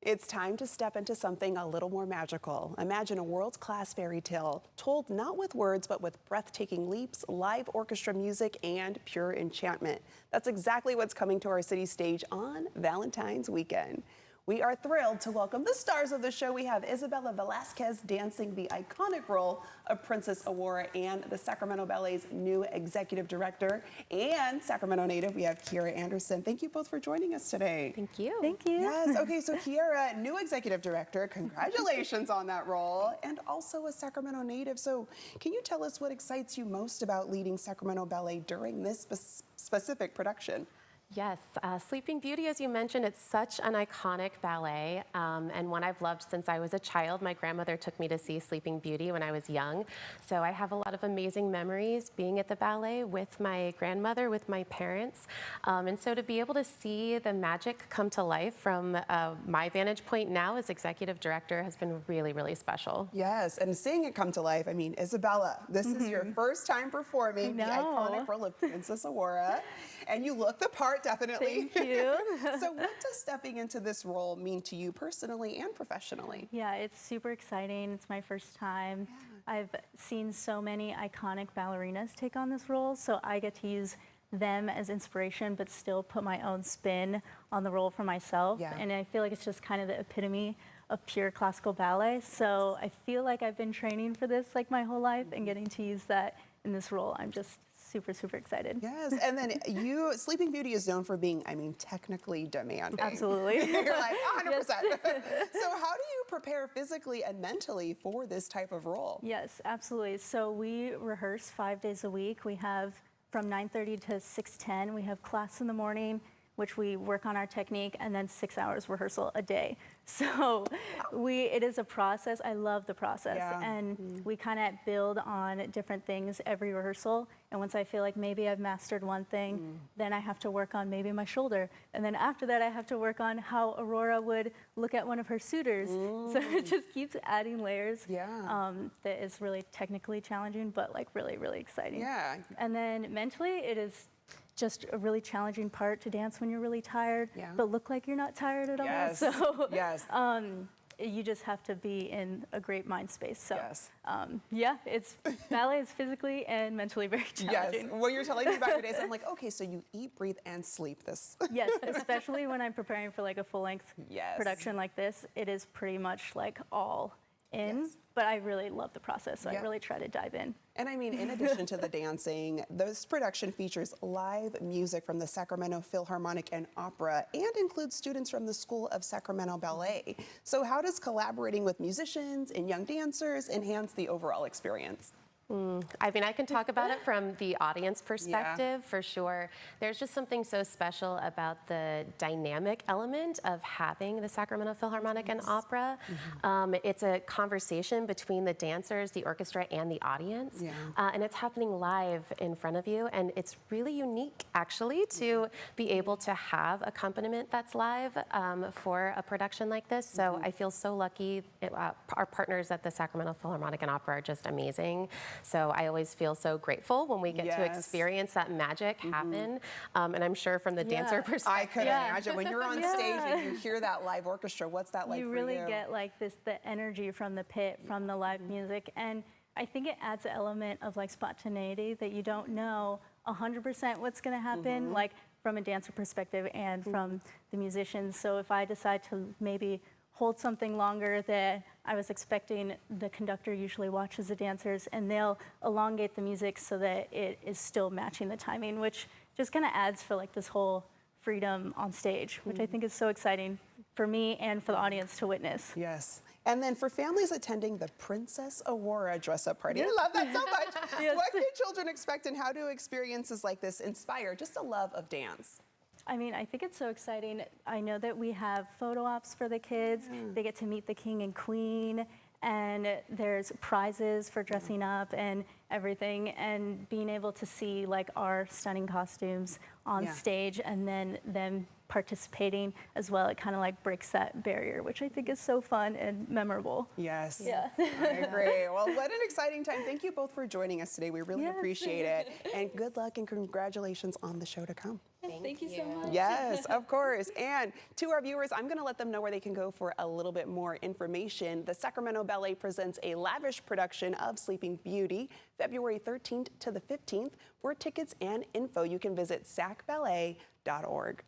It's time to step into something a little more magical. Imagine a world-class fairy tale told not with words, but with breathtaking leaps, live orchestra music, and pure enchantment. That's exactly what's coming to our city stage on Valentine's weekend. We are thrilled to welcome the stars of the show. We have Isabella Velasquez dancing the iconic role of Princess Aurora and the Sacramento Ballet's new executive director, and Sacramento native, we have Kiera Anderson. Thank you both for joining us today. Thank you. Thank you. Yes, okay, so Kiera, new executive director, congratulations on that role, and also a Sacramento native. So can you tell us what excites you most about leading Sacramento Ballet during this specific production? Yes, Sleeping Beauty, as you mentioned, it's such an iconic ballet and one I've loved since I was a child. My grandmother took me to see Sleeping Beauty when I was young. So I have a lot of amazing memories being at the ballet with my grandmother, with my parents. And so to be able to see the magic come to life from my vantage point now as executive director has been really, really special. Yes, and seeing it come to life, I mean, Isabella, this is your first time performing the iconic role of Princess Aurora, and you look the part. Definitely. Thank you. So what does stepping into this role mean to you personally and professionally? Yeah, it's super exciting. It's my first time. Yeah. I've seen so many iconic ballerinas take on this role, so I get to use them as inspiration, but still put my own spin on the role for myself. Yeah. And I feel like it's just kind of the epitome of pure classical ballet. So I feel like I've been training for this like my whole life, and getting to use that in this role, I'm just super, super excited. Yes, and then Sleeping Beauty is known for being, I mean, technically demanding. Absolutely. You're like 100%. So how do you prepare physically and mentally for this type of role? Yes, absolutely. So we rehearse 5 days a week. We have from 9:30 to 6:10. We have class in the morning, which we work on our technique, and then 6 hours rehearsal a day. So it is a process. I love the process. Yeah. And we kind of build on different things every rehearsal. And once I feel like maybe I've mastered one thing, then I have to work on maybe my shoulder. And then after that, I have to work on how Aurora would look at one of her suitors. So it just keeps adding layers. Yeah. That is really technically challenging, but like really, really exciting. Yeah. And then mentally, it is just a really challenging part to dance when you're really tired, but look like you're not tired at all. So you just have to be in a great mind space. So ballet is physically and mentally very challenging. Yes, when you're telling me about your days, I'm like, okay, so you eat, breathe, and sleep this. Yes, especially when I'm preparing for like a full-length production like this, it is pretty much like all in, but I really love the process, so I really try to dive in. And I mean, in addition to the dancing, this production features live music from the Sacramento Philharmonic and Opera and includes students from the School of Sacramento Ballet. So how does collaborating with musicians and young dancers enhance the overall experience? I mean, I can talk about it from the audience perspective for sure. There's just something so special about the dynamic element of having the Sacramento Philharmonic and Opera. It's a conversation between the dancers, the orchestra, and the audience. And it's happening live in front of you. And it's really unique, actually, to be able to have accompaniment that's live for a production like this. So I feel so lucky. Our partners at the Sacramento Philharmonic and Opera are just amazing. So I always feel so grateful when we get to experience that magic happen. And I'm sure from the dancer perspective. I could imagine when you're on stage and you hear that live orchestra, what's that like for you? You really get like the energy from the pit, from the live music. And I think it adds an element of like spontaneity that you don't know 100% what's going to happen, like from a dancer perspective and from the musicians. So if I decide to maybe hold something longer than I was expecting, the conductor usually watches the dancers and they'll elongate the music so that it is still matching the timing, which just kind of adds for like this whole freedom on stage, which I think is so exciting for me and for the audience to witness. Yes. And then for families attending the Princess Aurora dress-up party, I love that so much. What can children expect, and how do experiences like this inspire just a love of dance? I mean, I think it's so exciting. I know that we have photo ops for the kids. They get to meet the king and queen, and there's prizes for dressing up and everything, and being able to see like our stunning costumes on stage and then them participating as well. It kind of like breaks that barrier, which I think is so fun and memorable. Yes. Yeah. I agree. Well, what an exciting time. Thank you both for joining us today. We really appreciate it. And good luck and congratulations on the show to come. Thank you so much. Yes, of course. And to our viewers, I'm going to let them know where they can go for a little bit more information. The Sacramento Ballet presents a lavish production of Sleeping Beauty, February 13th to the 15th. For tickets and info, you can visit sacballet.org.